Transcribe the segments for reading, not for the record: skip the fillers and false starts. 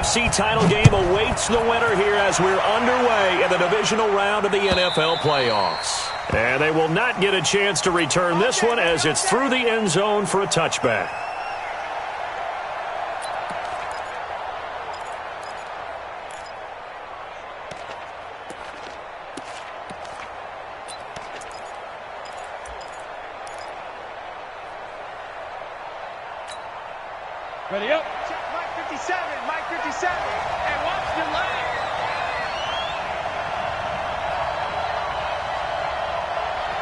NFC title game awaits the winner here as we're underway in the divisional round of the NFL playoffs. And they will not get a chance to return this one as it's through the end zone for a touchback. Ready up. Check Mike 57, Mike 57. And watch the leg.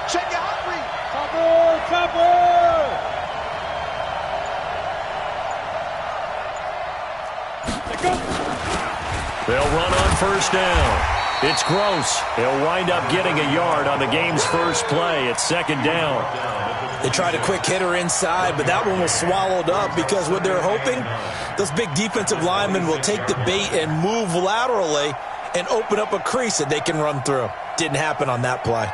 Check your heart rate. Chopper, chopper. Let go. They'll run on first down. It's Gross. He'll wind up getting a yard on the game's first play. It's second down. They tried a quick hitter inside, but that one was swallowed up because what they're hoping, those big defensive linemen will take the bait and move laterally and open up a crease that they can run through. Didn't happen on that play.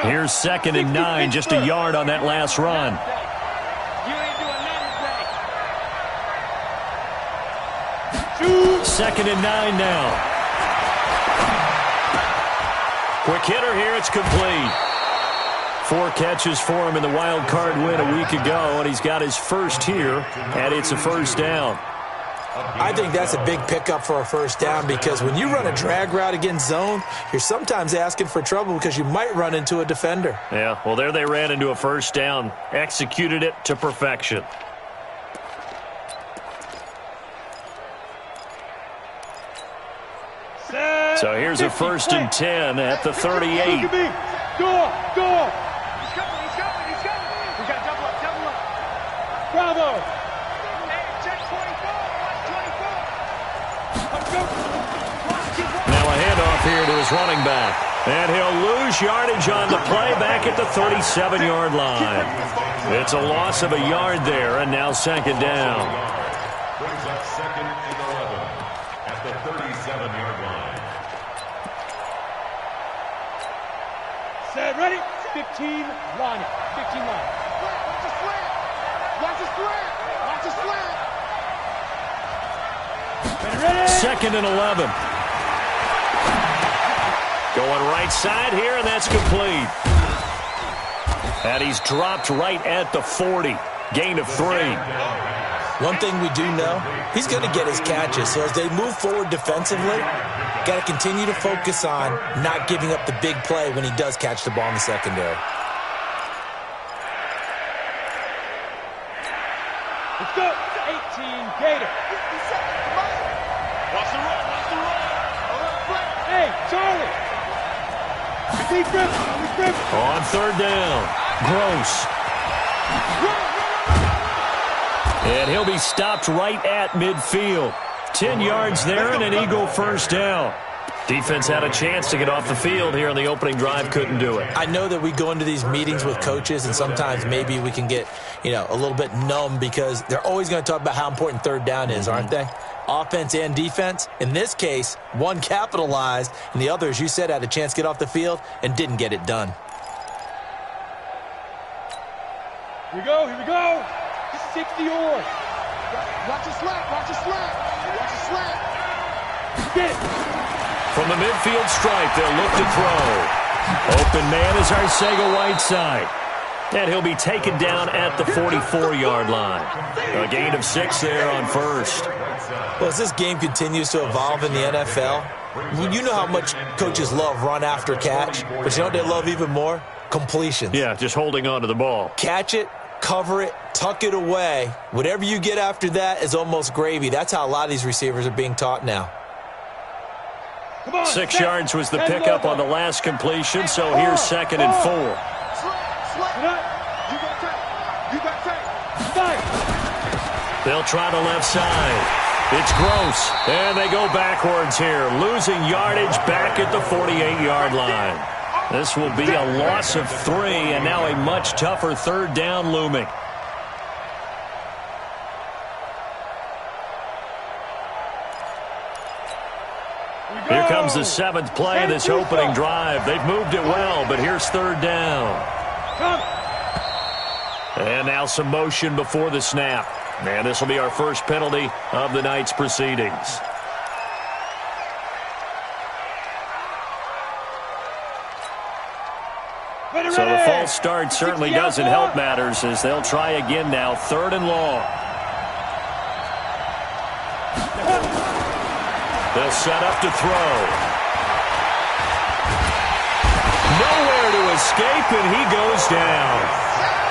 Here's 2nd and 9, just a yard on that last run. Second and 9 now. Quick hitter here, it's complete. 4 catches for him in the wild card win a week ago, and he's got his first here, and it's a first down. I think that's a big pickup for a first down because when you run a drag route against zone, you're sometimes asking for trouble because you might run into a defender. Yeah, well, there they ran into a first down, executed it to perfection. So here's a 1st and 10 at the 38. Go. He's coming. We got double up. Bravo. Check 24. Let's go. Now a handoff here to his running back. And he'll lose yardage on the play back at the 37-yard line. It's a loss of a yard there, and now second down. Brings up 2nd and 11 at the 37-yard line. Set, ready? 15, line it. 15 line. Watch the slant. Watch the slant. Ready. 2nd and 11. Going right side here, and that's complete. And he's dropped right at the 40. Gain of 3. One thing we do know, he's going to get his catches. So as they move forward defensively, got to continue to focus on not giving up the big play when he does catch the ball in the secondary. Let's go. 18, Gator. Watch the run. Hey, Charlie. On 3rd down, Gross. And he'll be stopped right at midfield. 10 yards there and an Eagle first down. Defense had a chance to get off the field here on the opening drive, couldn't do it. I know that we go into these meetings with coaches, and sometimes maybe we can get, a little bit numb because they're always going to talk about how important 3rd down is, aren't they? Offense and defense. In this case, one capitalized, and the other, as you said, had a chance to get off the field and didn't get it done. Here we go. 60 or. Watch the slant. Get it. From the midfield stripe, they'll look to throw. Open man is Arcega-Whiteside. And he'll be taken down at the 44-yard line. A gain of 6 there on first. Well, as this game continues to evolve in the NFL, you know how much coaches love run after catch, but you know what they love even more? Completions. Yeah, just holding on to the ball. Catch it, cover it, tuck it away. Whatever you get after that is almost gravy. That's how a lot of these receivers are being taught now. 6 yards was the pickup on the last completion, so here's 2nd and 4. They'll try the left side. It's Gross, and they go backwards here, losing yardage back at the 48-yard line. This will be a loss of 3, and now a much tougher 3rd down looming. Here comes the 7th play of this opening drive. They've moved it well, but here's 3rd down. And now some motion before the snap. And this will be our first penalty of the night's proceedings. So the false start certainly doesn't help matters as they'll try again now, 3rd and long. They'll set up to throw. Nowhere to escape, and he goes down.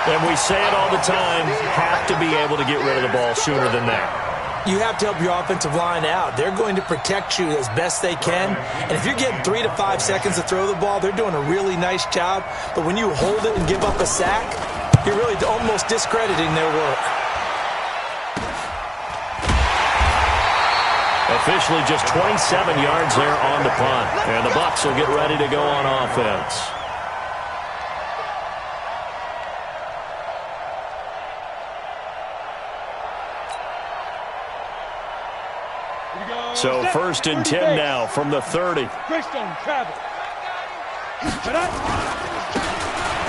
And we say it all the time, have to be able to get rid of the ball sooner than that. You have to help your offensive line out. They're going to protect you as best they can. And if you're getting 3 to 5 seconds to throw the ball, they're doing a really nice job. But when you hold it and give up a sack, you're really almost discrediting their work. Officially just 27 yards there on the punt. And the Bucs will get ready to go on offense. So 1st and 10 now from the 30. Greystone travel.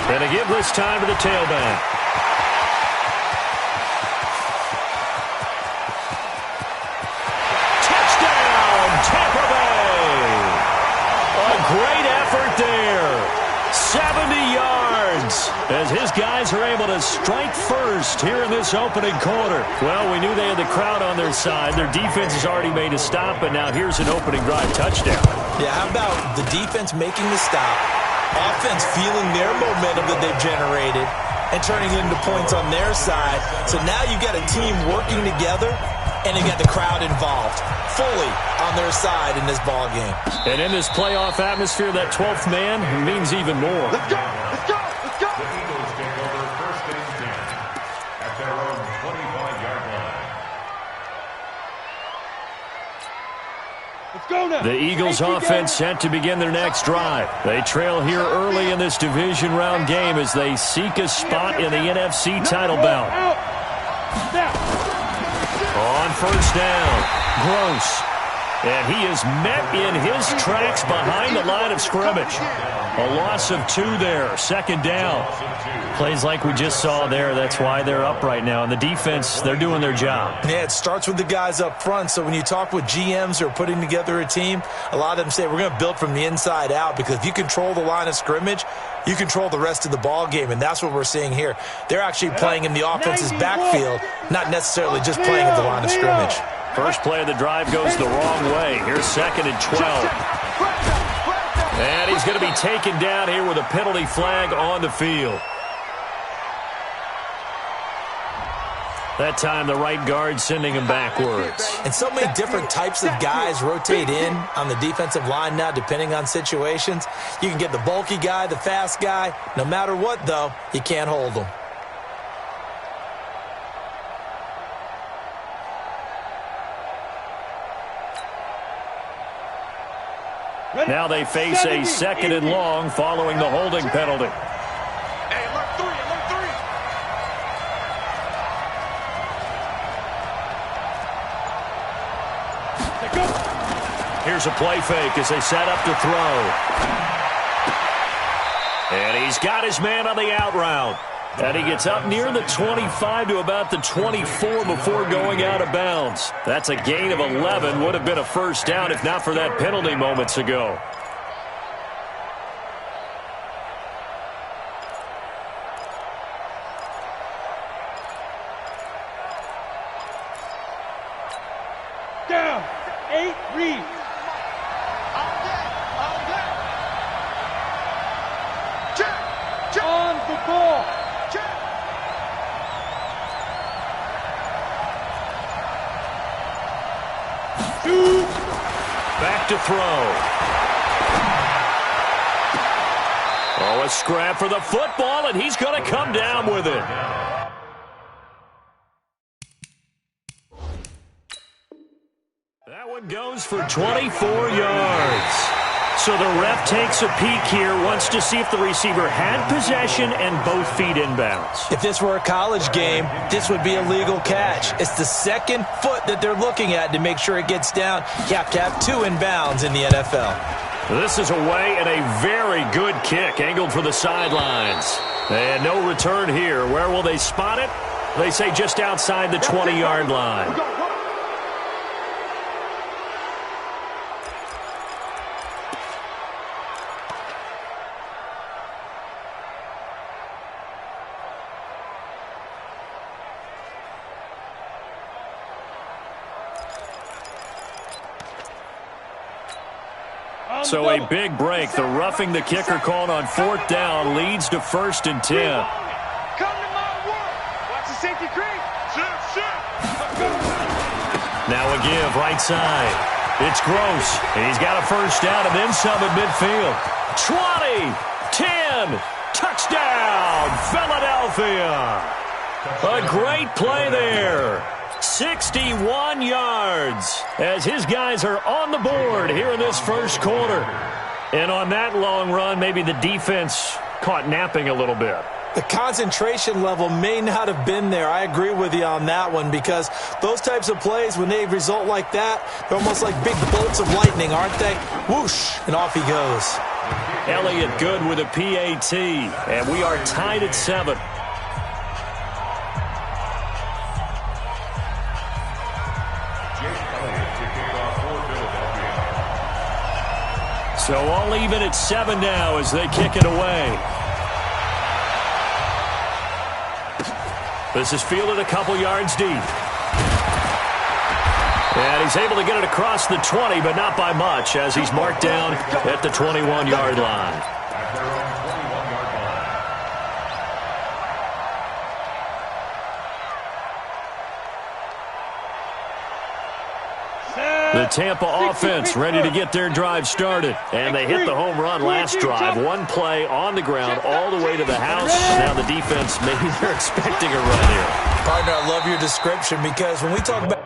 And to give this time to the tailback. Touchdown, Tampa Bay! A great effort there. 70 yards as his guys are able to strike first here in this opening quarter. Well, we knew they had the crowd on their side. Their defense has already made a stop, and now here's an opening drive touchdown. Yeah, how about the defense making the stop, offense feeling their momentum that they've generated, and turning it into points on their side. So now you've got a team working together, and you got the crowd involved fully on their side in this ball game. And in this playoff atmosphere, that 12th man means even more. Let's go! Let's go! Let's go! The Eagles take over 1st and 10 at their own 25-yard line. Let's go now! The Eagles offense set to begin their next drive. They trail here early in this division round game as they seek a spot in the NFC title bout. On 1st down, Gross. And he is met in his tracks behind the line of scrimmage. A loss of 2 there, 2nd down. Plays like we just saw there, that's why they're up right now. And the defense, they're doing their job. Yeah, it starts with the guys up front. So when you talk with GMs who are putting together a team, a lot of them say we're going to build from the inside out, because if you control the line of scrimmage, you control the rest of the ball game, and that's what we're seeing here. They're actually playing in the offense's backfield, not necessarily just playing at the line of scrimmage. First play of the drive goes the wrong way. Here's 2nd and 12. And he's going to be taken down here with a penalty flag on the field. That time the right guard sending him backwards. And so many different types of guys rotate in on the defensive line now, depending on situations. You can get the bulky guy, the fast guy. No matter what, though, you can't hold them. Now they face a 2nd and long following the holding penalty. Hey, alert 3, alert 3. Here's a play fake as they set up to throw. And he's got his man on the out route. And he gets up near the 25 to about the 24 before going out of bounds. That's a gain of 11. Would have been a 1st down if not for that penalty moments ago. Down. 8 reads. On the ball. Back to throw. Oh, a scrap for the football, and he's going to come down with it. That one goes for 24 yards. So the ref takes a peek here, wants to see if the receiver had possession and both feet inbounds. If this were a college game, this would be a legal catch. It's the 2nd foot that they're looking at to make sure it gets down. You have to have 2 inbounds in the NFL. This is away and a very good kick, angled for the sidelines. And no return here. Where will they spot it? They say just outside the 20-yard line. So a big break. The roughing the kicker called on 4th down leads to 1st and 10. Come to my work. Watch the safety creep. Now a give right side. It's Gross. And he's got a 1st down and then some at midfield. 20, 10, touchdown, Philadelphia. A great play there. 61 yards as his guys are on the board here in this first quarter. And on that long run, maybe the defense caught napping a little bit. The concentration level may not have been there. I agree with you on that one because those types of plays, when they result like that, they're almost like big bolts of lightning, aren't they? Whoosh, and off he goes. Elliott good with a PAT, and we are tied at 7. So all even at 7 now as they kick it away. This is fielded a couple yards deep. And he's able to get it across the 20, but not by much as he's marked down at the 21-yard line. The Tampa offense ready to get their drive started. And they hit the home run last drive. One play on the ground all the way to the house. Now the defense, maybe they're expecting a run here. Partner, I love your description because when we talk about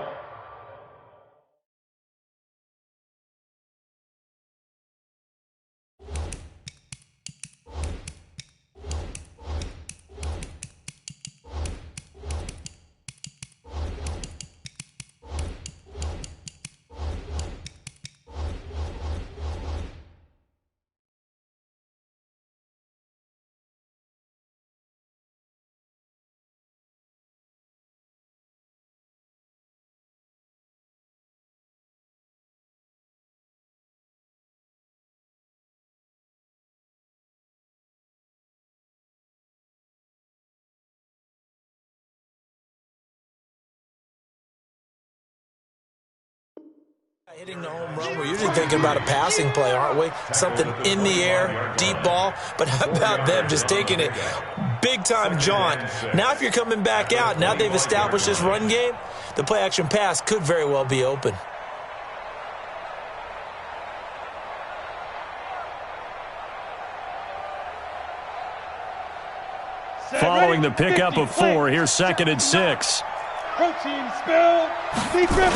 hitting the home run, we're usually thinking about a passing play, aren't we? Something in the air, deep ball. But how about them just taking it big-time jaunt? Now if you're coming back out, now they've established this run game, the play-action pass could very well be open. Following the pickup of 4, here's 2nd and 6. Protein spill. Deep grip.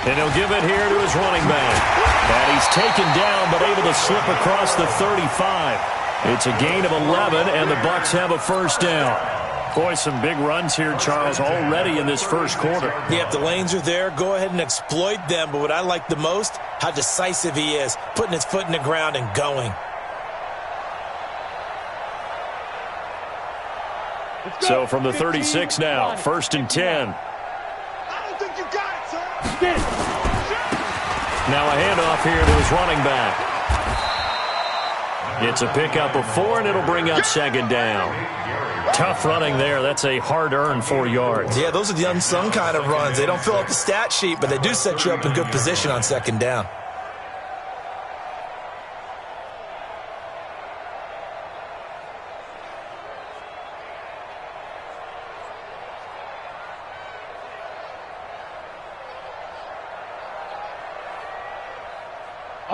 And he'll give it here to his running back. And he's taken down but able to slip across the 35. It's a gain of 11, and the Bucs have a 1st down. Boy, some big runs here, Charles, already in this first quarter. Yeah, if the lanes are there, go ahead and exploit them. But what I like the most, how decisive he is, putting his foot in the ground and going. So from the 36 now, 1st and 10. Now a handoff here to his running back. It's a pickup of 4, and it'll bring up 2nd down. Tough running there. That's a hard-earned 4 yards. Yeah, those are the unsung kind of runs. They don't fill out the stat sheet, but they do set you up in good position on 2nd down.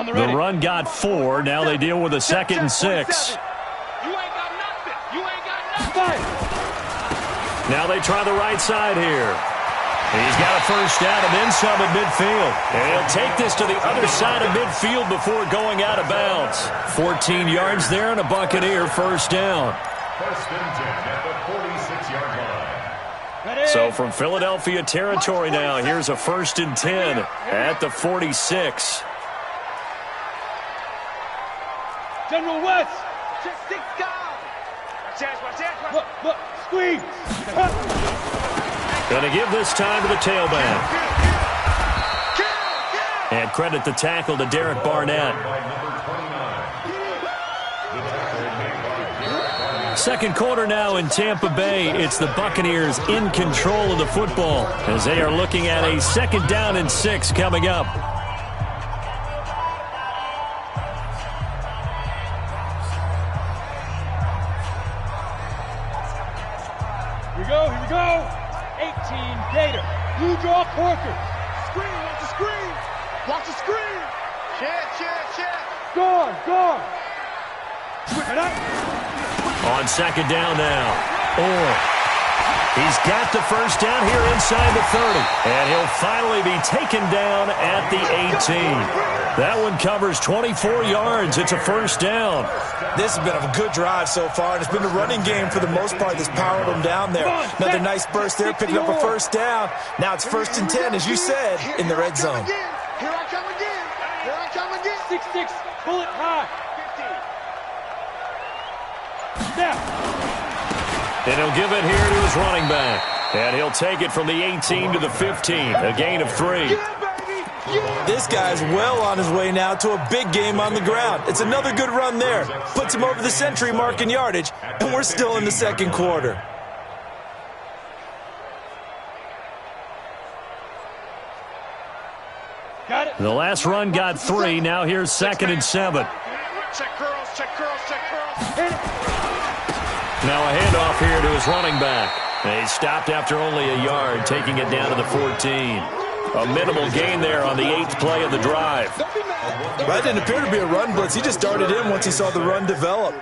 The run got 4. Now they deal with a 2nd and 6. You ain't got nothing. You ain't got nothing. Now they try the right side here. He's got a 1st down and then some at midfield. And he'll take this to the other side of midfield before going out of bounds. 14 yards there and a Buccaneer 1st down. 1st and 10 at the 46-yard line. Ready? So from Philadelphia territory now, here's a 1st and 10 at the 46. General West. Just stick down. Watch out. Look. Squeeze. Going to give this time to the tailback. And credit the tackle to Derek Barnett. Second quarter now in Tampa Bay. It's the Buccaneers in control of the football as they are looking at a 2nd down and 6 coming up. Here we go. 18 Gator. Blue draw Corker. Screen, watch the screen. Watch the screen. Check. Gone. On 2nd down now. He's got the first down here inside the 30. And he'll finally be taken down at the 18. That one covers 24 yards. It's a 1st down. This has been a good drive so far, and it's been a running game for the most part that's powered them down there. Another nice burst there, picking up a 1st down. Now it's 1st and 10, as you said, in the red zone. Here I come again. 6-6, bullet high. Snap. And he'll give it here to his running back. And he'll take it from the 18 to the 15. A gain of 3. This guy's well on his way now to a big game on the ground. It's another good run there. Puts him over the century mark in yardage, and we're still in the 2nd quarter. Got it. The last run got 3. Now here's 2nd and 7. Check curls. Now a handoff here to his running back. And he stopped after only a yard, taking it down to the 14. A minimal gain there on the 8th play of the drive. That didn't appear to be a run blitz. He just darted in once he saw the run develop.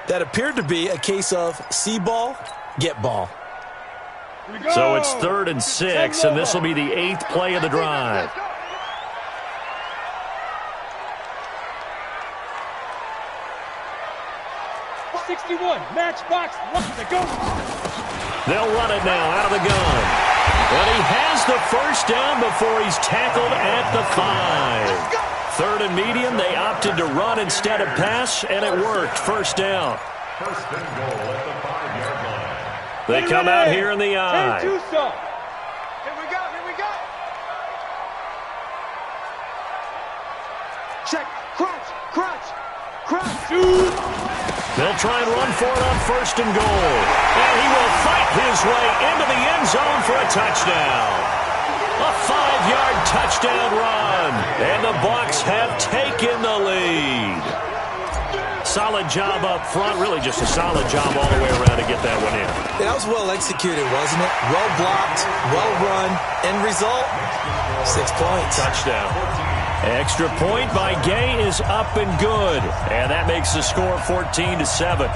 That appeared to be a case of see ball, get ball. So it's 3rd and 6, and this will be the 8th play of the drive. Matchbox, looking to go. They'll run it now out of the gun. And he has the 1st down before he's tackled at the 5. 3rd and medium, they opted to run instead of pass, and it worked. 1st down. 1st and goal at the 5-yard line. They come out here in the eye. Here we go. Check, crunch. Shoot. They'll try and run for it on 1st and goal. And he will fight his way into the end zone for a touchdown. A 5-yard touchdown run. And the Bucs have taken the lead. Solid job up front. Really just a solid job all the way around to get that one in. That was well executed, wasn't it? Well blocked, well run. End result, 6 points. Touchdown. Extra point by Gay is up and good. And that makes the score 14-7.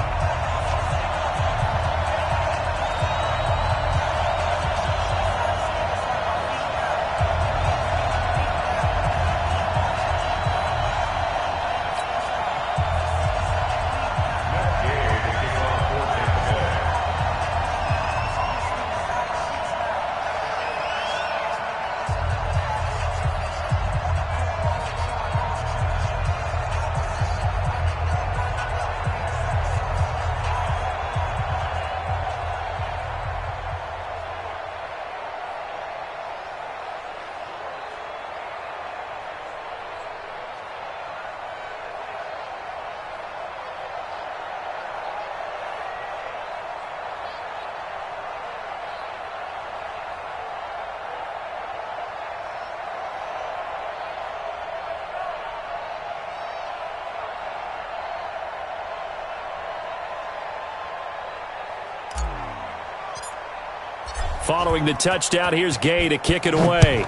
Following the touchdown, here's Gay to kick it away.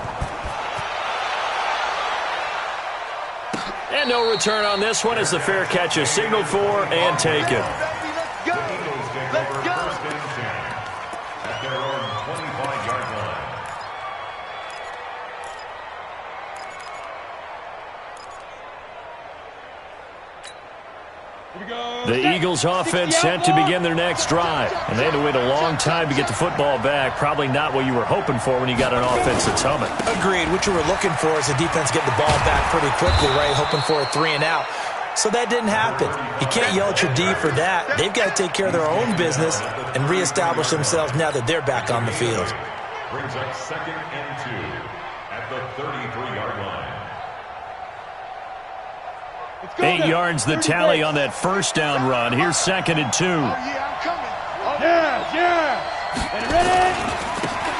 And no return on this one as the fair catch is signaled for and taken. At their own 25-yard line. The Eagles offense set to begin their next drive. And they had to wait a long time to get the football back. Probably not what you were hoping for when you got an offense that's humming. Agreed. What you were looking for is the defense getting the ball back pretty quickly, right? Hoping for a 3 and out. So that didn't happen. You can't yell at your D for that. They've got to take care of their own business and reestablish themselves now that they're back on the field. Brings up 2nd and 2 at the 33-yard line. 8 yards the tally on that first down run. Here's 2nd and 2. Oh, yeah, I'm coming. Oh, yeah. And ready?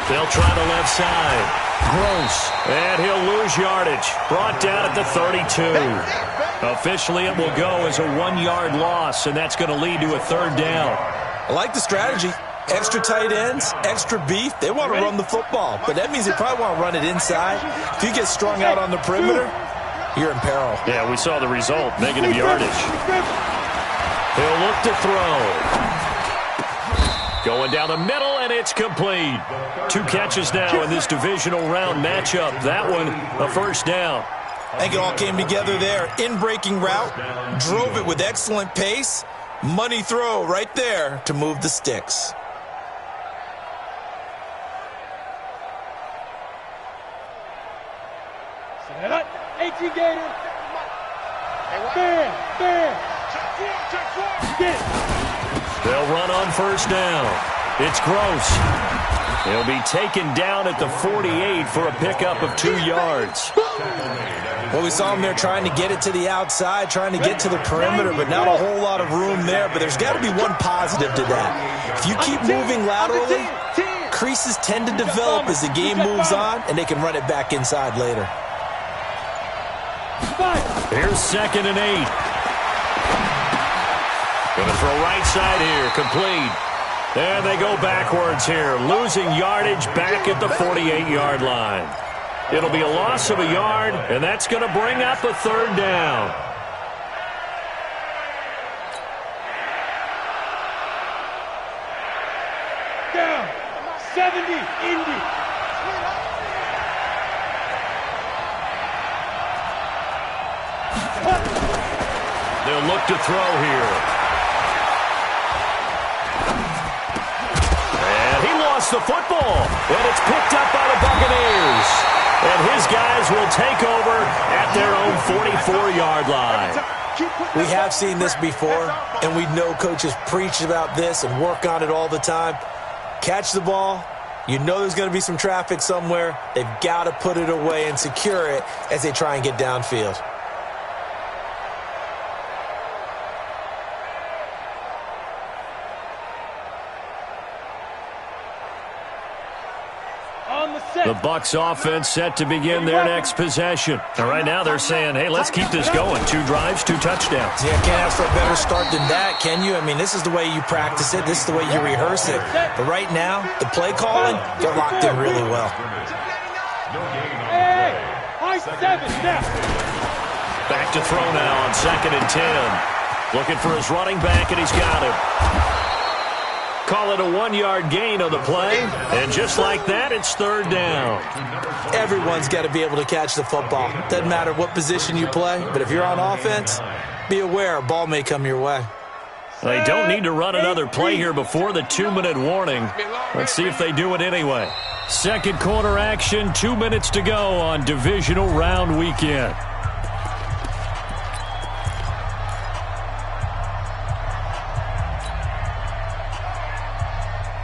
They'll try the left side. Gross. And he'll lose yardage. Brought down at the 32. Officially, it will go as a 1-yard loss, and that's going to lead to a 3rd down. I like the strategy. Extra tight ends, extra beef. They want to run the football, but that means they probably want to run it inside. If you get strung out on the perimeter, you're in peril. Yeah, we saw the result. Negative yardage. He'll look to throw. Going down the middle, and it's complete. 2 catches now in this divisional round matchup. That one, a first down. I think it all came together there. In-breaking route, drove it with excellent pace. Money throw right there to move the sticks. Set up. 18 Gator. Bam. Get it. They'll run on first down. It's Gross. He'll be taken down at the 48 for a pickup of 2 yards. Well, we saw him there trying to get it to the outside, trying to get to the perimeter, but not a whole lot of room there. But there's got to be one positive to that. If you keep moving laterally, creases tend to develop as the game moves on, and they can run it back inside later. Here's 2nd and 8. Going to throw right side here, complete. And they go backwards here, losing yardage back at the 48-yard line. It'll be a loss of a yard, and that's going to bring up a 3rd down. Down. 70. Indy. They'll look to throw here. And he lost the football. And it's picked up by the Buccaneers. And his guys will take over at their own 44-yard line. We have seen this before, and we know coaches preach about this and work on it all the time. Catch the ball. You know there's going to be some traffic somewhere. They've got to put it away and secure it as they try and get downfield. The Bucs offense set to begin their next possession. And right now they're saying, hey, let's keep this going. 2 drives, 2 touchdowns. Yeah, can't ask for a better start than that, can you? I mean, this is the way you practice it. This is the way you rehearse it. But right now, the play calling, they're locked in really well. Hey, high 7 now. Back to throw now on 2nd and 10. Looking for his running back, and he's got him. Call it a 1-yard gain on the play. And just like that, it's 3rd down. Everyone's got to be able to catch the football. Doesn't matter what position you play, but if you're on offense, be aware a ball may come your way. They don't need to run another play here before the 2-minute warning. Let's see if they do it anyway. Second quarter action, 2 minutes to go on Divisional Round Weekend.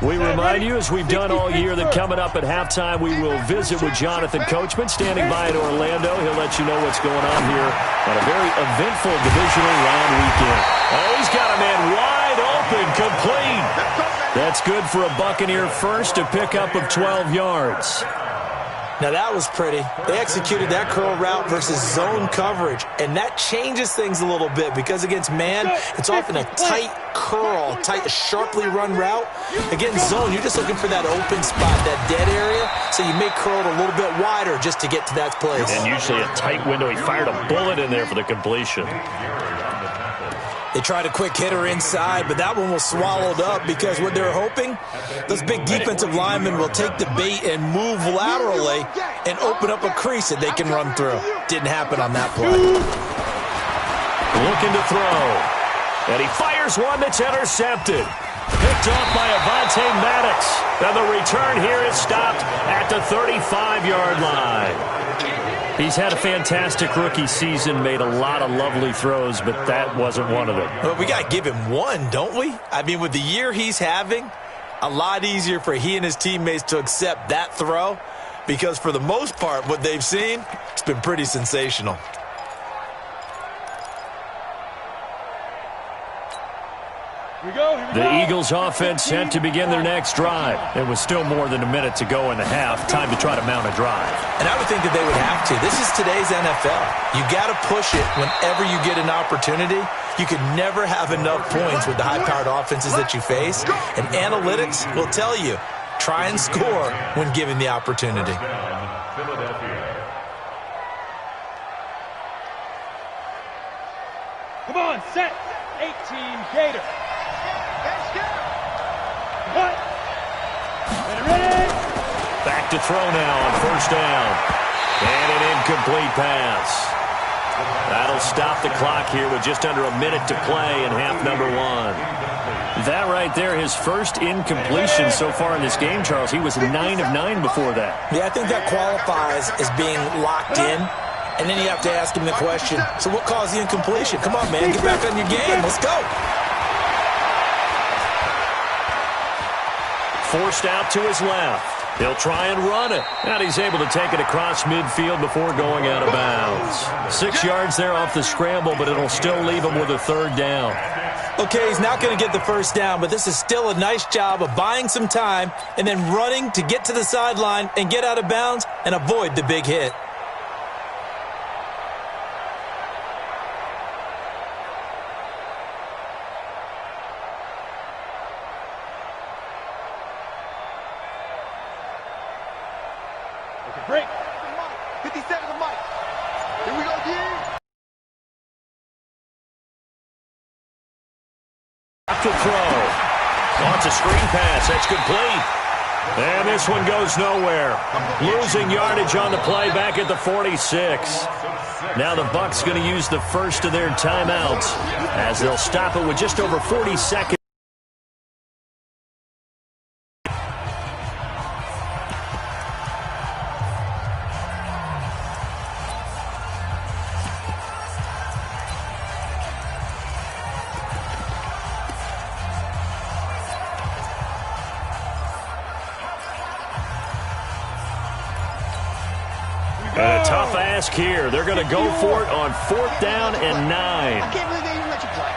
We remind you, as we've done all year, that coming up at halftime, we will visit with Jonathan Coachman, standing by in Orlando. He'll let you know what's going on here on a very eventful divisional round weekend. Oh, he's got a man wide open, complete. That's good for a Buccaneer first, a pickup of 12 yards. Now, that was pretty. They executed that curl route versus zone coverage, and that changes things a little bit because against man, it's often a tight curl, tight, sharply run route. Against zone, you're just looking for that open spot, that dead area, so you may curl it a little bit wider just to get to that place. And usually a tight window. He fired a bullet in there for the completion. They tried a quick hitter inside, but that one was swallowed up because what they're hoping, those big defensive linemen will take the bait and move laterally and open up a crease that they can run through. Didn't happen on that play. Looking to throw. And he fires one that's intercepted. Picked off by Avonte Maddox. And the return here is stopped at the 35-yard line. He's had a fantastic rookie season, made a lot of lovely throws, but that wasn't one of them. Well, we got to give him one, don't we? I mean, with the year he's having, a lot easier for he and his teammates to accept that throw because for the most part, what they've seen, it's been pretty sensational. The Eagles offense set to begin their next drive. It was still more than a minute to go in the half. Time to try to mount a drive. And I would think that they would have to. This is today's NFL. You got to push it whenever you get an opportunity. You can never have enough points with the high-powered offenses that you face. And analytics will tell you, try and score when given the opportunity. Come on, set. 18 Gator. What? Ready? Back to throw now on first down. And an incomplete pass. That'll stop the clock here with just under a minute to play in half number one. That right there, his first incompletion so far in this game, Charles. He was 9 of 9 before that. Yeah, I think that qualifies as being locked in. And then you have to ask him the question, so what caused the incompletion? Come on, man, get back on your game. Let's go. Forced out to his left. He'll try and run it. And he's able to take it across midfield before going out of bounds. 6 yards there off the scramble, but it'll still leave him with a third down. Okay, he's not going to get the first down, but this is still a nice job of buying some time and then running to get to the sideline and get out of bounds and avoid the big hit. Break. 57 to Mike. Here we go, again. After throw. Wants a screen pass. That's complete. And this one goes nowhere. Losing yardage on the play back at the 46. Now the Bucs going to use the first of their timeouts as they'll stop it with just over 40 seconds. And a tough ask here. They're going to go for it on 4th down and 9. I can't believe they even let you play.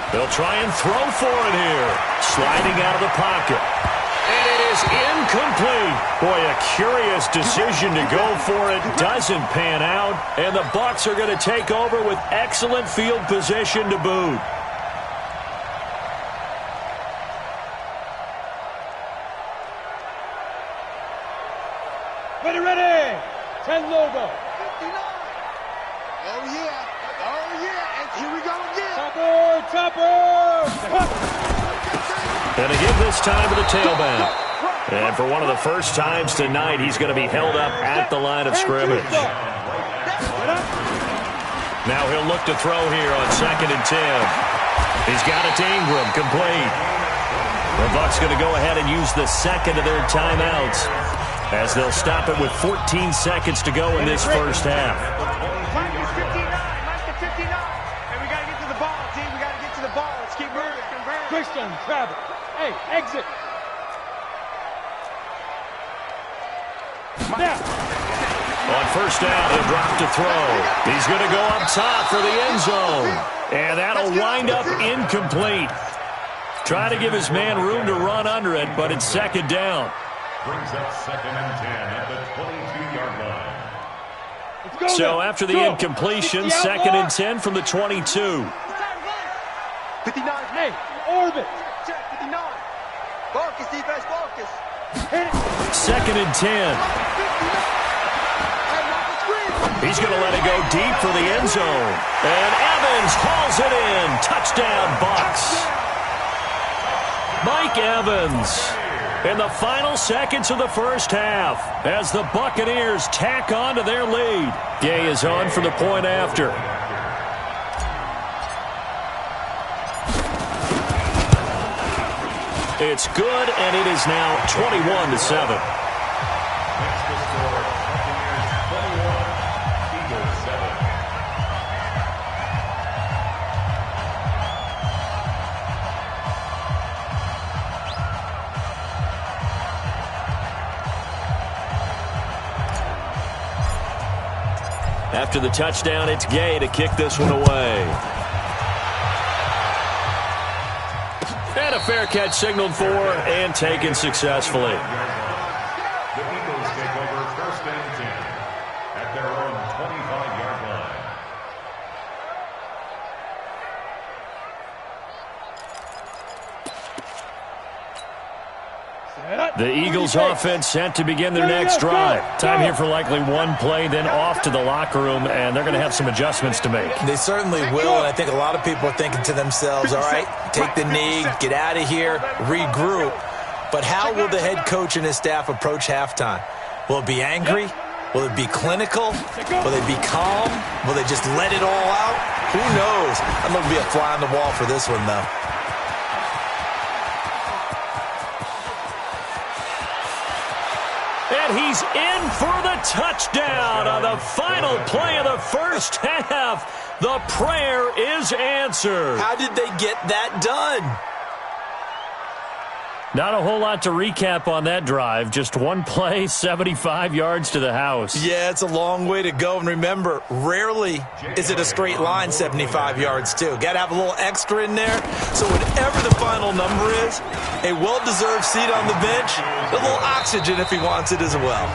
They'll try and throw for it here. Sliding out of the pocket. And it is incomplete. Boy, a curious decision to go for it. Doesn't pan out. And the Bucs are going to take over with excellent field position to boot. Ready. 10 logo. 59. Oh, yeah. Oh, yeah. And here we go again. Topper. And to give this time to the tailback. And for one of the first times tonight, he's going to be held up at the line of scrimmage. Now he'll look to throw here on 2nd and 10. He's got it to Ingram, complete. The Bucs going to go ahead and use the second of their timeouts as they'll stop it with 14 seconds to go in this first half. Mike is 59. Mike is 59. And we got to get to the ball, team. We got to get to the ball. Let's keep moving. Christian, travel. Hey, exit. Now. On first down, he'll drop to throw. He's going to go up top for the end zone. And that'll wind up incomplete. Try to give his man room to run under it, but it's 2nd down. Brings up 2nd and 10 at the 22-yard line. So after the incompletion, 2nd and 10 from the 22. 59. Hey, orbit. Check 59. Focus, defense, focus. 2nd and 10. He's going to let it go deep for the end zone. And Evans hauls it in. Touchdown, Bucs. Mike Evans in the final seconds of the first half as the Buccaneers tack on to their lead. Gay is on for the point after. It's good, and it is now 21-7. Next to score, Buccaneers 21, Eagles 7. After the touchdown, it's Gay to kick this one away. And a fair catch signaled for and taken successfully. The Eagles take over first and 10 at their own 25-yard line. The Eagles offense set to begin their next drive. Time here for likely one play, then off to the locker room, and they're going to have some adjustments to make. They certainly will, and I think a lot of people are thinking to themselves, all right, take the knee, get out of here, regroup. But how will the head coach and his staff approach halftime? Will it be angry? Will it be clinical? Will they be calm? Will they just let it all out? Who knows? I'm going to be a fly on the wall for this one, though. And he's in for the touchdown on the final play of the first half. The prayer is answered. How did they get that done? Not a whole lot to recap on that drive. Just one play, 75 yards to the house. Yeah, it's a long way to go. And remember, rarely is it a straight line 75 yards, too. Got to have a little extra in there. So whatever the final number is, a well-deserved seat on the bench, a little oxygen if he wants it as well.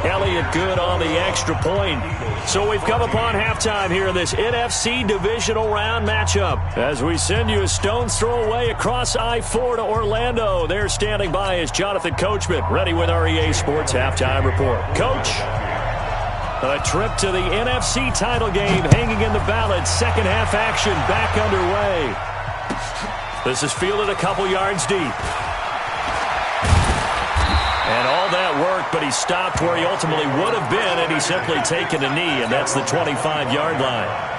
Elliott good on the extra point. So we've come upon halftime here in this NFC Divisional Round matchup. As we send you a stone's throw away across I-4 to Orlando. There standing by is Jonathan Coachman, ready with our EA Sports Halftime Report. Coach, a trip to the NFC title game hanging in the balance. Second half action back underway. This is fielded a couple yards deep. And all that work, but he stopped where he ultimately would have been, and he's simply taken a knee, and that's the 25-yard line.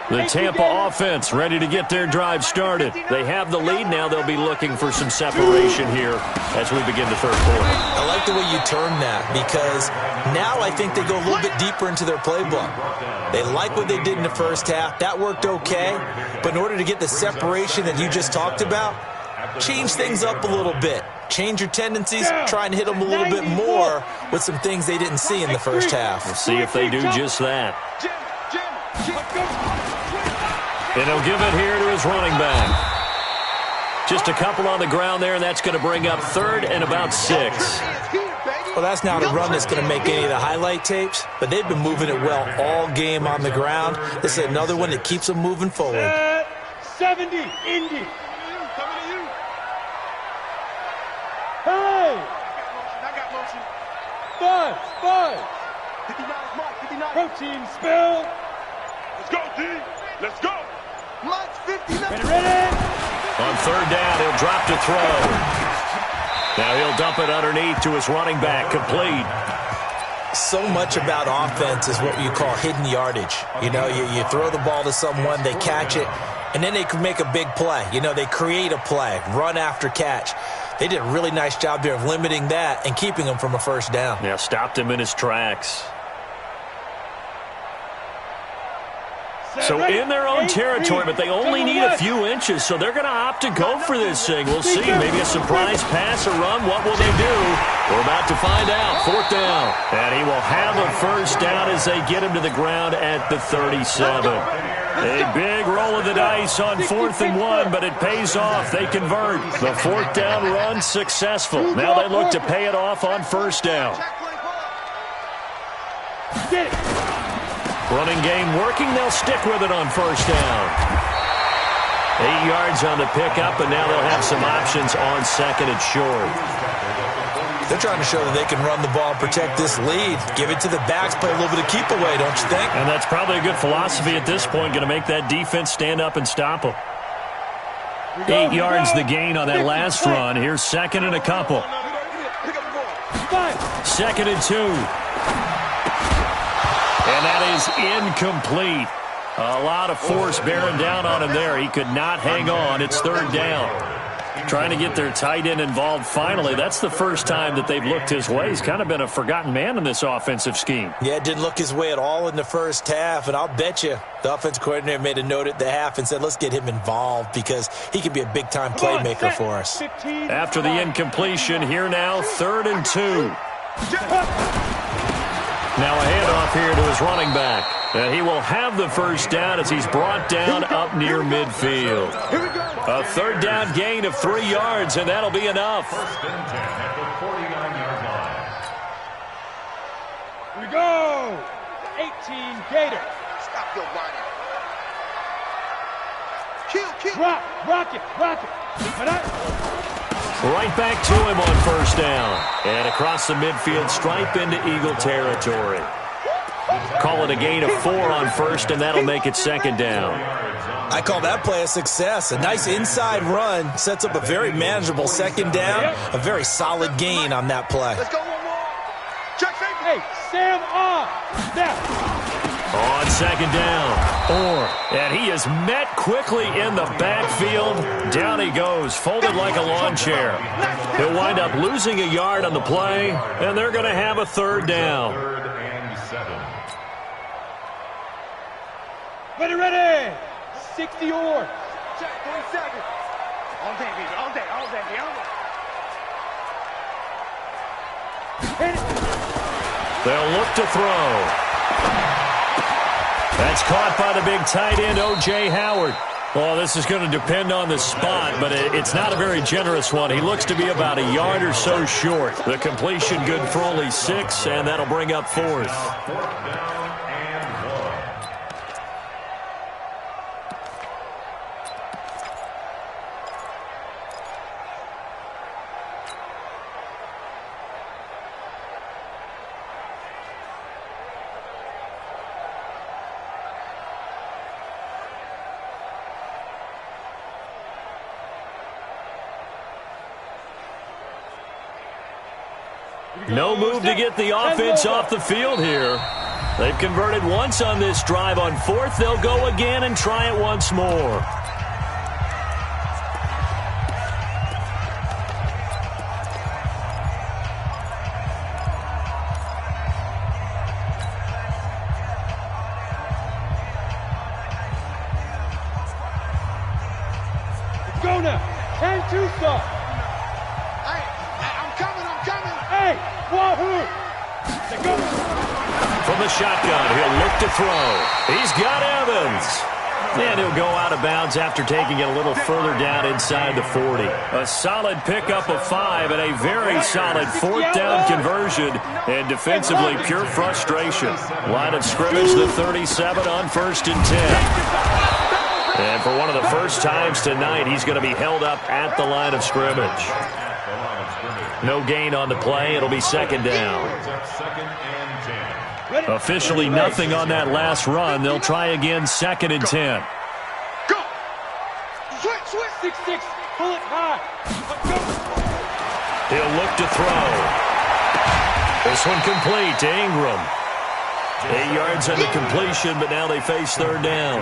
The Tampa offense ready to get their drive started. They have the lead. Now they'll be looking for some separation here as we begin the third quarter. I like the way you term that, because now I think they go a little bit deeper into their playbook. They like what they did in the first half. That worked okay. But in order to get the separation that you just talked about, change things up a little bit. Change your tendencies, try and hit them a little bit more with some things they didn't see in the first half. We'll see if they do just that. And he'll give it here to his running back. Just a couple on the ground there, and that's going to bring up third and about 6. Well, that's not a run that's going to make any of the highlight tapes, but they've been moving it well all game on the ground. This is another one that keeps them moving forward. 70, Indy. Hey! Buzz. 59. Protein spill. Let's go, D. Let's go. Lunch 59. Ready? On third down, he'll drop to throw. Now he'll dump it underneath to his running back, complete. So much about offense is what you call hidden yardage. You know, you throw the ball to someone, they catch it, and then they can make a big play. You know, they create a play, run after catch. They did a really nice job there of limiting that and keeping him from a first down. Yeah, stopped him in his tracks. So in their own territory, but they only need a few inches, so they're going to opt to go for this thing. We'll see. Maybe a surprise pass or run. What will they do? We're about to find out. Fourth down. And he will have a first down as they get him to the ground at the 37. A big roll of the dice on 4th and 1, but it pays off. They convert. The fourth down run successful. Now they look to pay it off on first down. Running game working. They'll stick with it on first down. 8 yards on the pickup, and now they'll have some options on second and short. They're trying to show that they can run the ball and protect this lead. Give it to the backs, play a little bit of keep away, don't you think? And that's probably a good philosophy at this point, going to make that defense stand up and stop them. 8 yards the gain on that last run. Here's second and a couple. 2nd and 2. And that is incomplete. A lot of force bearing down on him there. He could not hang on. It's 3rd down. Trying to get their tight end involved finally. That's the first time that they've looked his way. He's kind of been a forgotten man in this offensive scheme. Yeah, it didn't look his way at all in the first half, and I'll bet you the offense coordinator made a note at the half and said, let's get him involved because he could be a big-time playmaker for us. After the incompletion, here now, 3rd and 2. Now a handoff here to his running back. And he will have the first down as he's brought down up near midfield. A 3rd down gain of 3 yards, and that'll be enough. 1st and 10 at the 49-yard line. Here we go. 18 Gator. Stop your whining. Kill. Rock it. Right back to him on 1st down. And across the midfield stripe into Eagle territory. Call it a gain of 4 on 1st, and that'll make it 2nd down. I call that play a success. A nice inside run sets up a very manageable 2nd down. A very solid gain on that play. Let's go one more. Check safety. Hey, Sam on. Now. On 2nd down. And he is met quickly in the backfield. Down he goes, folded like a lawn chair. He'll wind up losing a yard on the play, and they're going to have a 3rd down. 3rd and 7. Ready. 60 yards. Check 47. All day, baby. All day. Hit it. They'll look to throw. That's caught by the big tight end, O.J. Howard. Well, this is going to depend on the spot, but it's not a very generous one. He looks to be about a yard or so short. The completion good for only 6, and that'll bring up 4th. 4th down and 1. No move to get the offense off the field here. They've converted once on this drive. On 4th, they'll go again and try it once more. Go now. 10-2 stop. I'm coming. Hey, wahoo! Go. From the shotgun, he'll look to throw. He's got Evans. And he'll go out of bounds after taking it a little further down inside the 40. A solid pickup of 5 and a very solid 4th down conversion. And defensively, pure frustration. Line of scrimmage, the 37 on 1st and 10. And for one of the first times tonight, he's going to be held up at the line of scrimmage. No gain on the play. It'll be 2nd down. 2nd and 10. Officially nothing on that last run. They'll try again 2nd and 10. Go. Switch. 6-6. Pull it high. Go. He'll look to throw. This one complete to Ingram. 8 yards on the completion, but now they face 3rd down.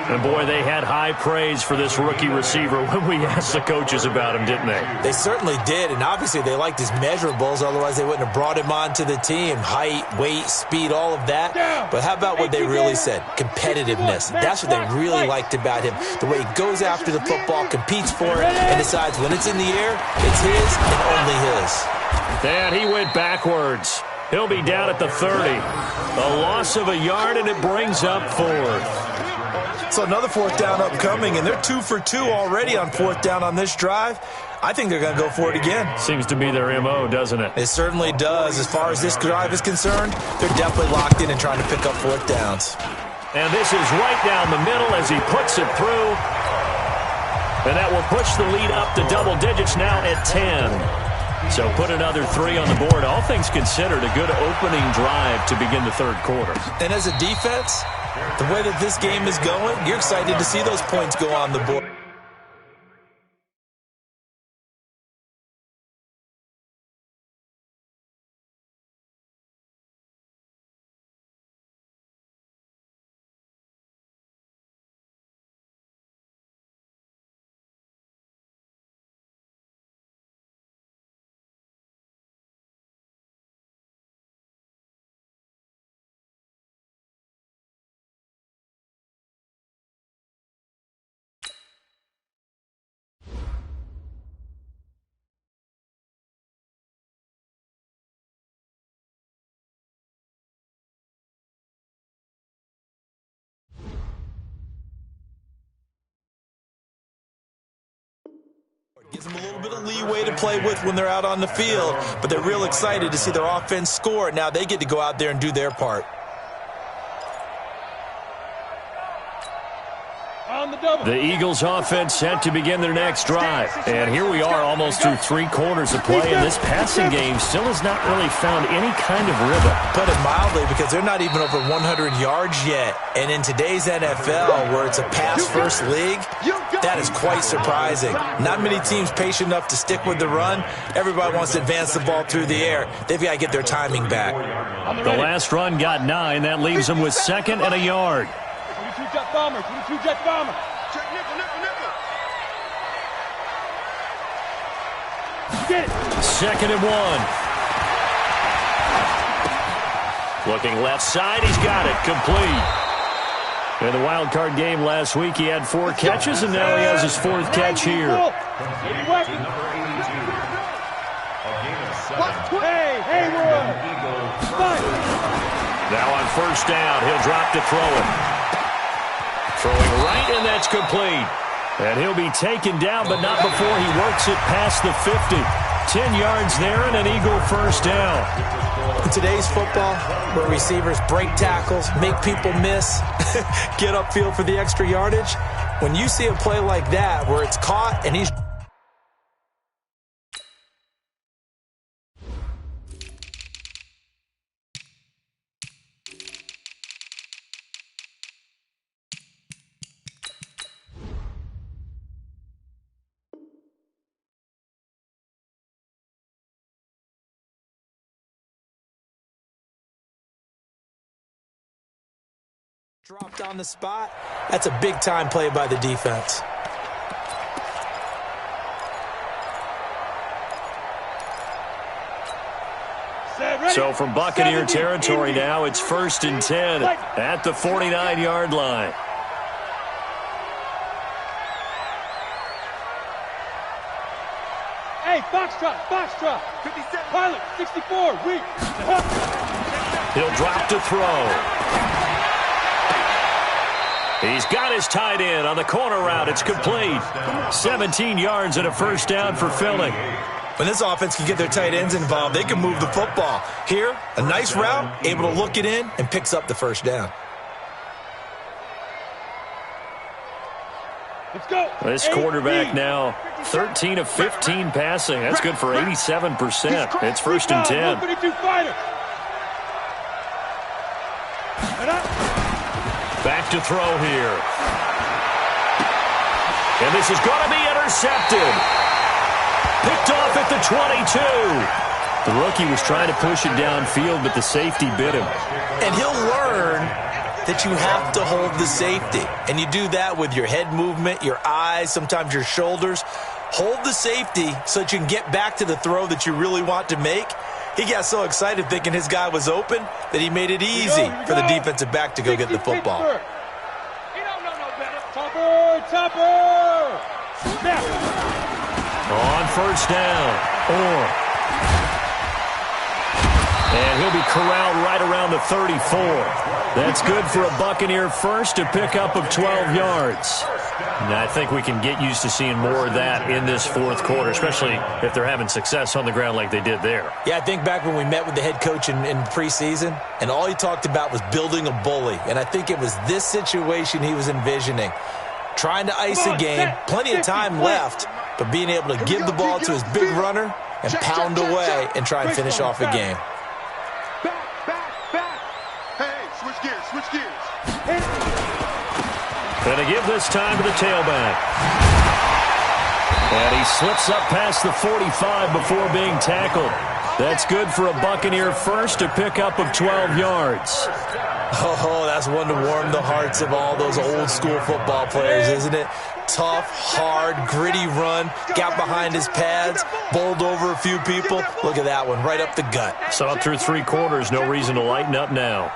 And, boy, they had high praise for this rookie receiver when we asked the coaches about him, didn't they? They certainly did, and obviously they liked his measurables. Otherwise, they wouldn't have brought him onto the team. Height, weight, speed, all of that. But how about what they really said? Competitiveness. That's what they really liked about him. The way he goes after the football, competes for it, and decides when it's in the air, it's his and only his. And he went backwards. He'll be down at the 30. A loss of a yard, and it brings up 4th. So another 4th down upcoming, and they're 2 for 2 already on 4th down on this drive. I think they're going to go for it again. Seems to be their M.O., doesn't it? It certainly does. As far as this drive is concerned, they're definitely locked in and trying to pick up 4th downs. And this is right down the middle as he puts it through. And that will push the lead up to double digits now at 10. So put another 3 on the board. All things considered, a good opening drive to begin the 3rd quarter. And as a defense, the way that this game is going, you're excited to see those points go on the board. them a little bit of leeway to play with when they're out on the field, but they're real excited to see their offense score. Now they get to go out there and do their part. The Eagles offense set to begin their next drive. And here we are almost through 3 quarters of play, and this passing game still has not really found any kind of rhythm. Put it mildly, because they're not even over 100 yards yet. And in today's NFL, where it's a pass-first league, that is quite surprising. Not many teams patient enough to stick with the run. Everybody wants to advance the ball through the air. They've got to get their timing back. The last run got 9. That leaves them with 2nd and a yard. 22 jet bomber, 22 jet bomber. Check nickel, nickel, nickel. Get it. 2nd and 1. Looking left side, he's got it, complete. In the wild card game last week, he had 4 catches, and now he has his 4th catch here. Hey, Haywood. Now on 1st down, he'll drop to throw it. Throwing right, and that's complete. And he'll be taken down, but not before he works it past the 50. 10 yards there and an Eagle 1st down. In today's football, where receivers break tackles, make people miss, get upfield for the extra yardage, when you see a play like that where it's caught and he's... dropped on the spot, that's a big-time play by the defense. So from Buccaneer territory now, it's 1st and 10 at the 49-yard line. Hey, Foxtrot. 57. Pilot, 64, weak. He'll drop to throw. He's got his tight end on the corner route. It's complete. 17 yards and a 1st down for Philly. When this offense can get their tight ends involved, they can move the football. Here, a nice route, able to look it in, and picks up the 1st down. Let's go. This quarterback now 13 of 15 passing. That's good for 87%. It's 1st and 10. 152 fighter. Back to throw here. And this is going to be intercepted. Picked off at the 22. The rookie was trying to push it downfield, but the safety bit him. And he'll learn that you have to hold the safety. And you do that with your head movement, your eyes, sometimes your shoulders. Hold the safety so that you can get back to the throw that you really want to make. He got so excited thinking his guy was open that he made it easy for the defensive back to go get the football. He don't know no better. Topper. Snap. On 1st down. And he'll be corralled right around the 34. That's good for a Buccaneer 1st to pick up of 12 yards. And I think we can get used to seeing more of that in this 4th quarter, especially if they're having success on the ground like they did there. Yeah, I think back when we met with the head coach in preseason, and all he talked about was building a bully. And I think it was this situation he was envisioning. Trying to ice a game, plenty of time left, but being able to give the ball to his big runner and pound away and try and finish off a game. Back. Hey, switch gears. And they give this time to the tailback. And he slips up past the 45 before being tackled. That's good for a Buccaneer 1st to pick up of 12 yards. Oh, that's one to warm the hearts of all those old school football players, isn't it? Tough, hard, gritty run, got behind his pads, bowled over a few people. Look at that one, right up the gut. So up through 3 quarters, no reason to lighten up now.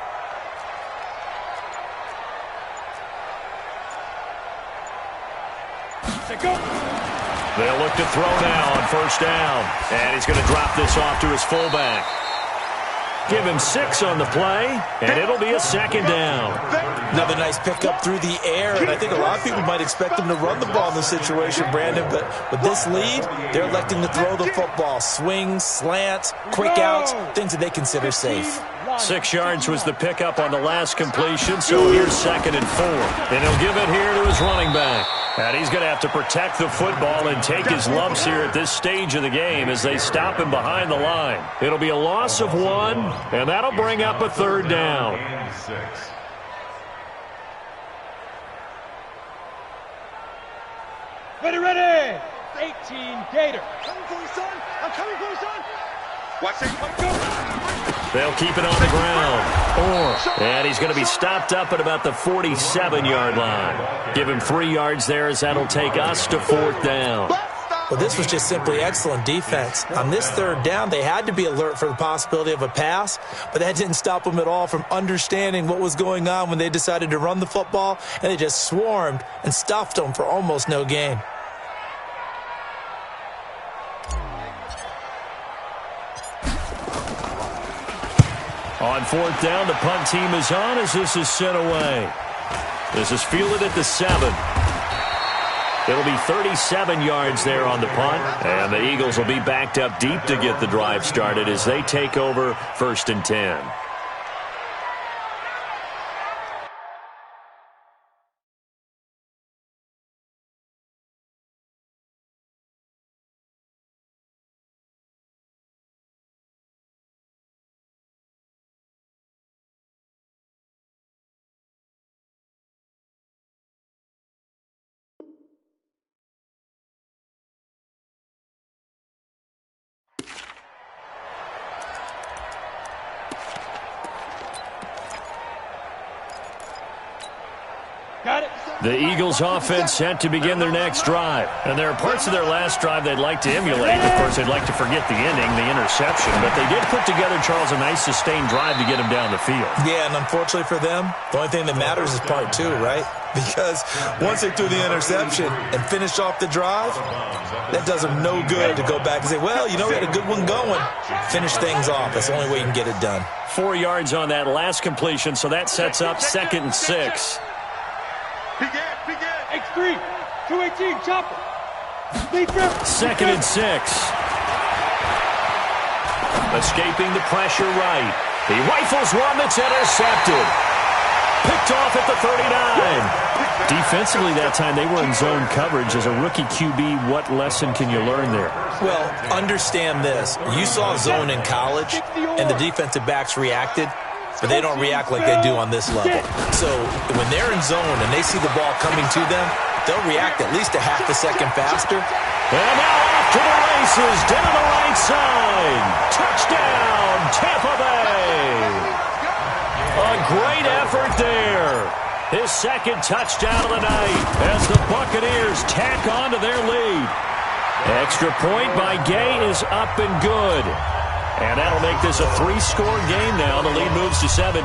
They'll look to throw now on 1st down. And he's going to drop this off to his fullback. Give him 6 on the play, and it'll be a second down. Another nice pickup through the air, and I think a lot of people might expect them to run the ball in this situation, Brandon, but with this lead, they're electing to throw the football. Swings, slants, quick outs, things that they consider safe. 6 yards was the pickup on the last completion, so here's 2nd and 4. And he'll give it here to his running back. And he's going to have to protect the football and take his lumps here at this stage of the game as they stop him behind the line. It'll be a loss of 1, and that'll bring up a 3rd down. Ready. 18, Gator. Coming for you, son. I'm coming for you, son. Watch it. Let's go. They'll keep it on the ground. And he's going to be stopped up at about the 47-yard line. Give him 3 yards there as that'll take us to 4th down. Well, this was just simply excellent defense. On this 3rd down, they had to be alert for the possibility of a pass, but that didn't stop them at all from understanding what was going on when they decided to run the football, and they just swarmed and stuffed them for almost no gain. On 4th down, the punt team is on as this is sent away. This is fielded at the 7. It'll be 37 yards there on the punt, and the Eagles will be backed up deep to get the drive started as they take over 1st and 10. Got it. The Eagles offense set to begin their next drive. And there are parts of their last drive they'd like to emulate. Of course, they'd like to forget the ending, the interception. But they did put together, Charles, a nice sustained drive to get him down the field. Yeah, and unfortunately for them, the only thing that matters is part 2, right? Because once they threw the interception and finished off the drive, that does them no good to go back and say, well, you know, we had a good one going. Finish things off. That's the only way you can get it done. 4 yards on that last completion, so that sets up 2nd and 6. X3, 218, chopper. 2nd and 6. Escaping the pressure right. He rifles one that's intercepted. Picked off at the 39. Defensively that time, they were in zone coverage. As a rookie QB, what lesson can you learn there? Well, understand this. You saw zone in college, and the defensive backs reacted, but they don't react like they do on this level. So when they're in zone and they see the ball coming to them, they'll react at least a half a second faster. And now off to the races, down the right side. Touchdown, Tampa Bay. A great effort there. His 2nd touchdown of the night as the Buccaneers tack on to their lead. Extra point by Gay is up and good. And that'll make this a 3-score game now. The lead moves to 17.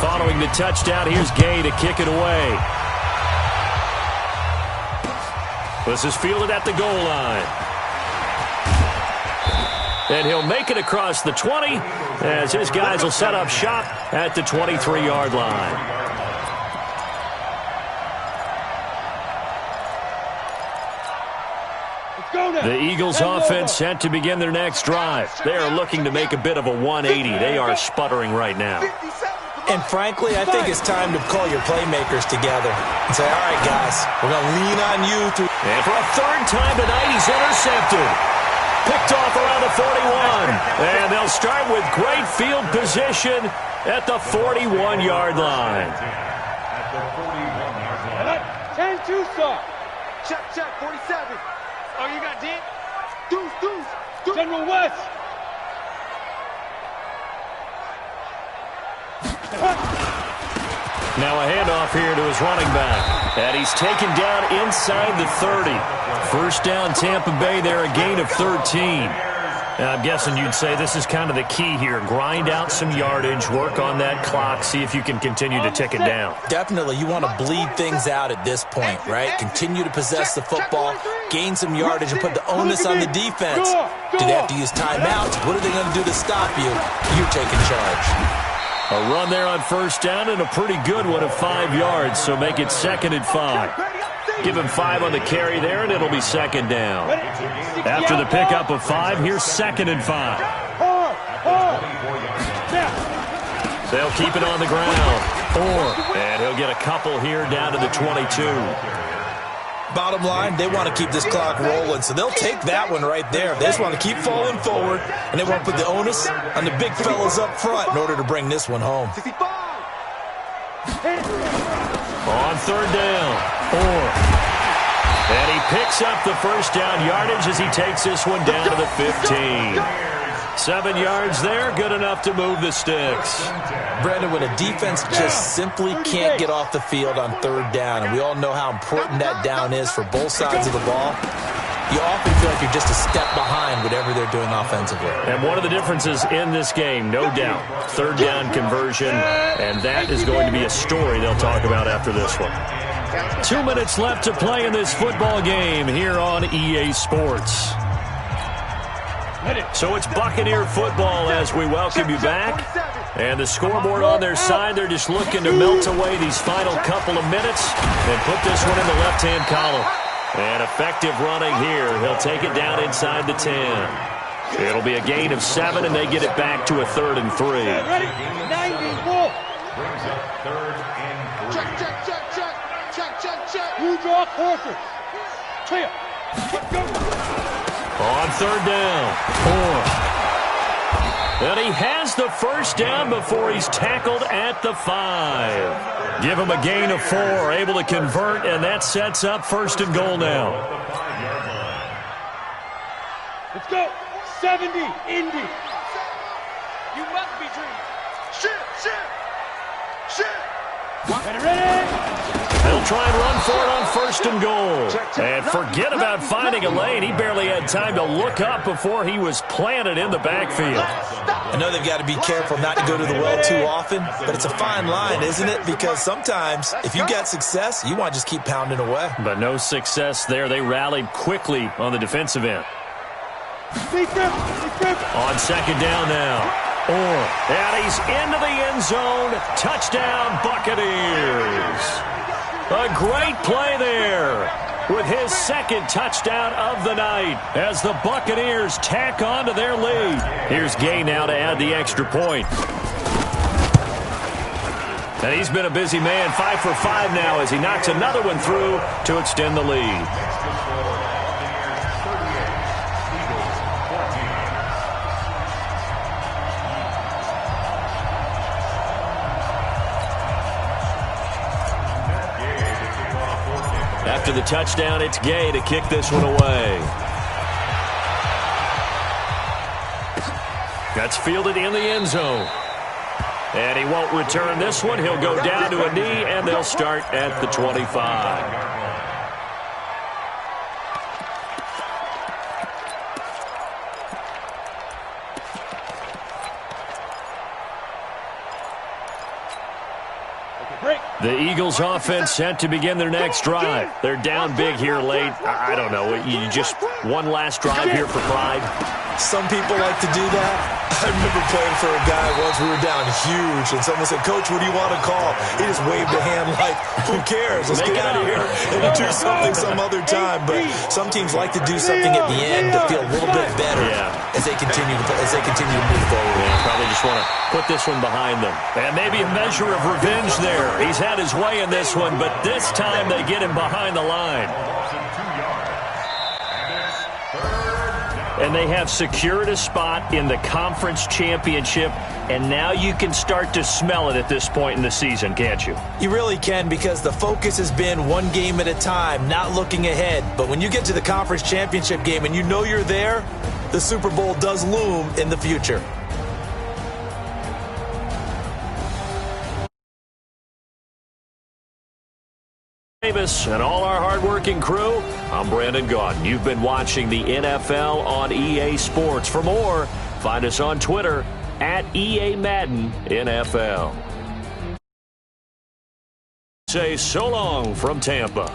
Following the touchdown, here's Gay to kick it away. This is fielded at the goal line. And he'll make it across the 20 as his guys will set up shop at the 23-yard line. The Eagles offense set to begin their next drive. They are looking to make a bit of a 180. They are sputtering right now. And frankly, I think it's time to call your playmakers together and say, all right, guys, we're going to lean on you. And for a 3rd time tonight, he's intercepted. Picked off around the 41. And they'll start with great field position at the 41-yard line. At the 41-yard line. 10-2, sir. Check, 47. Oh, you got D? Deuce. General West. Now a handoff here to his running back. And he's taken down inside the 30. 1st down, Tampa Bay there, a gain of 13. I'm guessing you'd say this is kind of the key here. Grind out some yardage, work on that clock, see if you can continue to tick it down. Definitely. You want to bleed things out at this point, right? Continue to possess the football, gain some yardage, and put the onus on the defense. Do they have to use timeouts? What are they going to do to stop you? You're taking charge. A run there on first down and a pretty good one of 5 yards, so make it 2nd and 5. Give him 5 on the carry there, and it'll be 2nd down. After the pickup of 5, here's 2nd and 5. They'll keep it on the ground. And he'll get a couple here down to the 22. Bottom line, they want to keep this clock rolling, so they'll take that one right there. They just want to keep falling forward, and they want to put the onus on the big fellas up front in order to bring this one home. On 3rd down, and he picks up the first down yardage as he takes this one down to the 15. 7 yards there, good enough to move the sticks. Brandon, when a defense just simply can't get off the field on 3rd down, and we all know how important that down is for both sides of the ball, you often feel like you're just a step behind whatever they're doing offensively. And one of the differences in this game, no doubt, 3rd down conversion, and that is going to be a story they'll talk about after this one. 2 minutes left to play in this football game here on EA Sports. So it's Buccaneer football as we welcome you back. And the scoreboard on their side, they're just looking to melt away these final couple of minutes and put this one in the left-hand column. And effective running here. He'll take it down inside the 10. It'll be a gain of 7, and they get it back to a 3rd and 3. Ready? 90, wolf. Brings up 3rd and 3. Check. You draw quarters. Clear. Go. On 3rd down, 4. And he has the first down before he's tackled at the 5. Give him a gain of 4, able to convert, and that sets up 1st and goal now. Let's go. 70, Indy. You must be dreaming. Shit. Ready? They'll try and run for it on 1st and goal. And forget about finding a lane. He barely had time to look up before he was planted in the backfield. I know they've got to be careful not to go to the well too often, but it's a fine line, isn't it? Because sometimes if you get success, you want to just keep pounding away. But no success there. They rallied quickly on the defensive end. On 2nd down now. And he's into the end zone. Touchdown, Buccaneers. A great play there with his 2nd touchdown of the night as the Buccaneers tack on to their lead. Here's Gay now to add the extra point. And he's been a busy man, 5 for 5 now as he knocks another one through to extend the lead. After the touchdown, it's Gay to kick this one away. That's fielded in the end zone. And he won't return this one. He'll go down to a knee, and they'll start at the 25. The Eagles offense set to begin their next drive. They're down big here late. I don't know. You just one last drive here for pride. Some people like to do that. I remember playing for a guy once. We were down huge, and someone said, "Coach, what do you want to call?" He just waved a hand like, "Who cares? Let's get out of here and we'll do something some other time." But some teams like to do something at the end to feel a little bit better as they continue to move forward. Yeah, probably just want to put this one behind them. And maybe a measure of revenge there. He's had his way in this one, but this time they get him behind the line. And they have secured a spot in the conference championship, and now you can start to smell it at this point in the season, can't you? You really can, because the focus has been one game at a time, not looking ahead. But when you get to the conference championship game and you know you're there, the Super Bowl does loom in the future. Davis and all our hardworking crew, I'm Brandon Gaudin. You've been watching the NFL on EA Sports. For more, find us on Twitter at EA Madden NFL. Say so long from Tampa.